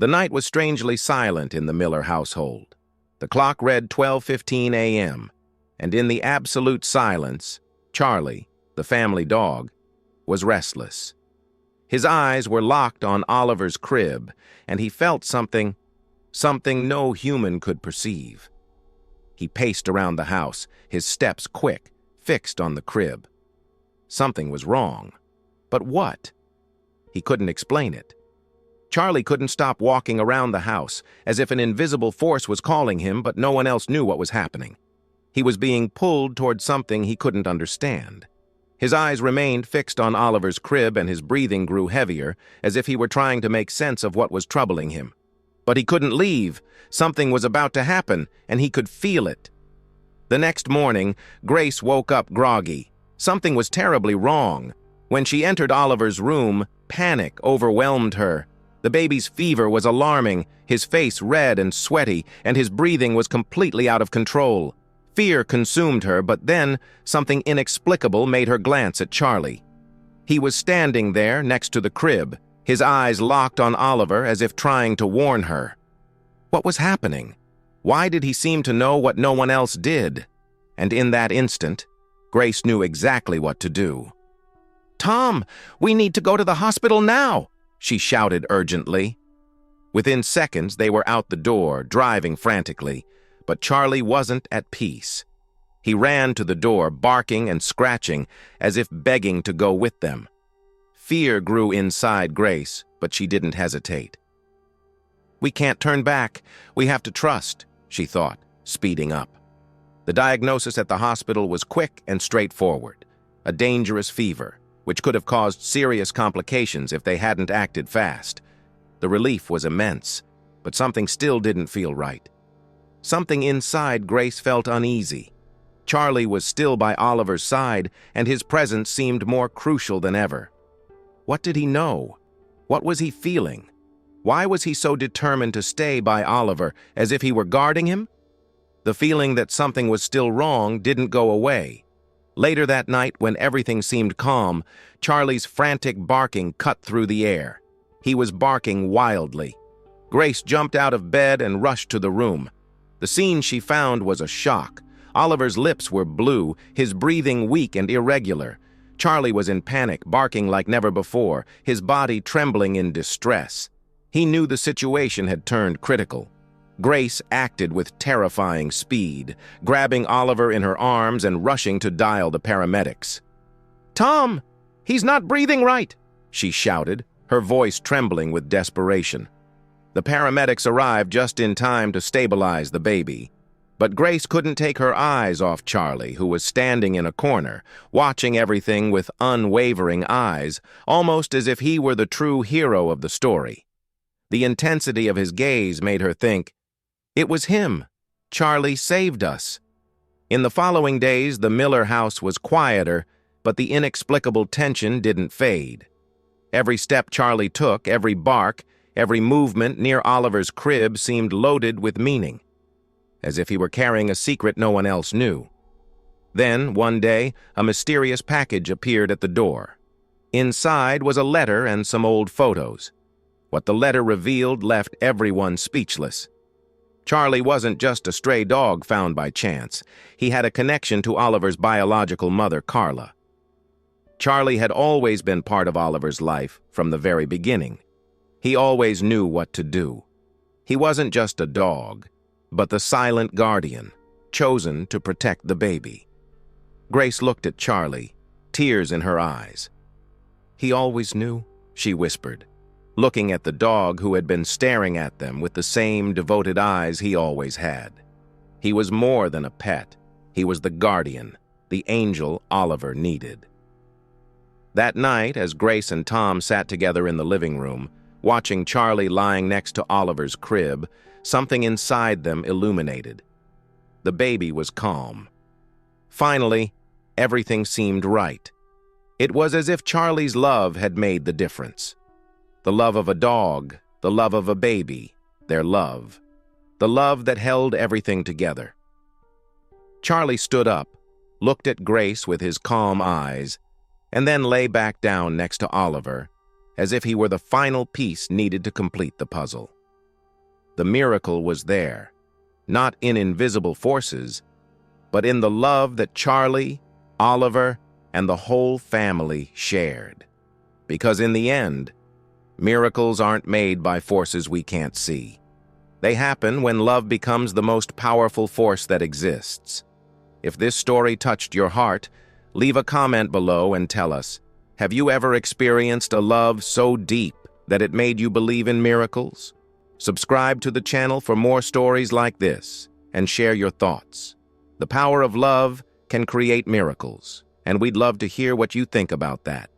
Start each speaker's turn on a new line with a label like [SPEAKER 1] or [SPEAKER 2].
[SPEAKER 1] The night was strangely silent in the Miller household. The clock read 12:15 a.m., and in the absolute silence, Charlie, the family dog, was restless. His eyes were locked on Oliver's crib, and he felt something no human could perceive. He paced around the house, his steps quick, fixed on the crib. Something was wrong. But what? He couldn't explain it. Charlie couldn't stop walking around the house, as if an invisible force was calling him, but no one else knew what was happening. He was being pulled toward something he couldn't understand. His eyes remained fixed on Oliver's crib, and his breathing grew heavier, as if he were trying to make sense of what was troubling him. But he couldn't leave. Something was about to happen, and he could feel it. The next morning, Grace woke up groggy. Something was terribly wrong. When she entered Oliver's room, panic overwhelmed her. The baby's fever was alarming, his face red and sweaty, and his breathing was completely out of control. Fear consumed her, but then something inexplicable made her glance at Charlie. He was standing there next to the crib, his eyes locked on Oliver as if trying to warn her. What was happening? Why did he seem to know what no one else did? And in that instant, Grace knew exactly what to do. "Tom, we need to go to the hospital now!" she shouted urgently. Within seconds, they were out the door, driving frantically, but Charlie wasn't at peace. He ran to the door, barking and scratching, as if begging to go with them. Fear grew inside Grace, but she didn't hesitate. "We can't turn back. We have to trust," she thought, speeding up. The diagnosis at the hospital was quick and straightforward: a dangerous fever, which could have caused serious complications if they hadn't acted fast. The relief was immense, but something still didn't feel right. Something inside Grace felt uneasy. Charlie was still by Oliver's side, and his presence seemed more crucial than ever. What did he know? What was he feeling? Why was he so determined to stay by Oliver, as if he were guarding him? The feeling that something was still wrong didn't go away. Later that night, when everything seemed calm, Charlie's frantic barking cut through the air. He was barking wildly. Grace jumped out of bed and rushed to the room. The scene she found was a shock. Oliver's lips were blue, his breathing weak and irregular. Charlie was in panic, barking like never before, his body trembling in distress. He knew the situation had turned critical. Grace acted with terrifying speed, grabbing Oliver in her arms and rushing to dial the paramedics. "Tom, he's not breathing right," she shouted, her voice trembling with desperation. The paramedics arrived just in time to stabilize the baby. But Grace couldn't take her eyes off Charlie, who was standing in a corner, watching everything with unwavering eyes, almost as if he were the true hero of the story. The intensity of his gaze made her think, it was him. Charlie saved us. In the following days, the Miller house was quieter, but the inexplicable tension didn't fade. Every step Charlie took, every bark, every movement near Oliver's crib seemed loaded with meaning, as if he were carrying a secret no one else knew. Then, one day, a mysterious package appeared at the door. Inside was a letter and some old photos. What the letter revealed left everyone speechless. Charlie wasn't just a stray dog found by chance. He had a connection to Oliver's biological mother, Carla. Charlie had always been part of Oliver's life from the very beginning. He always knew what to do. He wasn't just a dog, but the silent guardian, chosen to protect the baby. Grace looked at Charlie, tears in her eyes. "He always knew," she whispered, looking at the dog who had been staring at them with the same devoted eyes he always had. He was more than a pet. He was the guardian, the angel Oliver needed. That night, as Grace and Tom sat together in the living room, watching Charlie lying next to Oliver's crib, something inside them illuminated. The baby was calm. Finally, everything seemed right. It was as if Charlie's love had made the difference. The love of a dog, the love of a baby, their love. The love that held everything together. Charlie stood up, looked at Grace with his calm eyes, and then lay back down next to Oliver, as if he were the final piece needed to complete the puzzle. the miracle was there, not in invisible forces, but in the love that Charlie, Oliver, and the whole family shared. Because in the end, miracles aren't made by forces we can't see. They happen when love becomes the most powerful force that exists. If this story touched your heart, leave a comment below and tell us, have you ever experienced a love so deep that it made you believe in miracles? Subscribe to the channel for more stories like this and share your thoughts. The power of love can create miracles, and we'd love to hear what you think about that.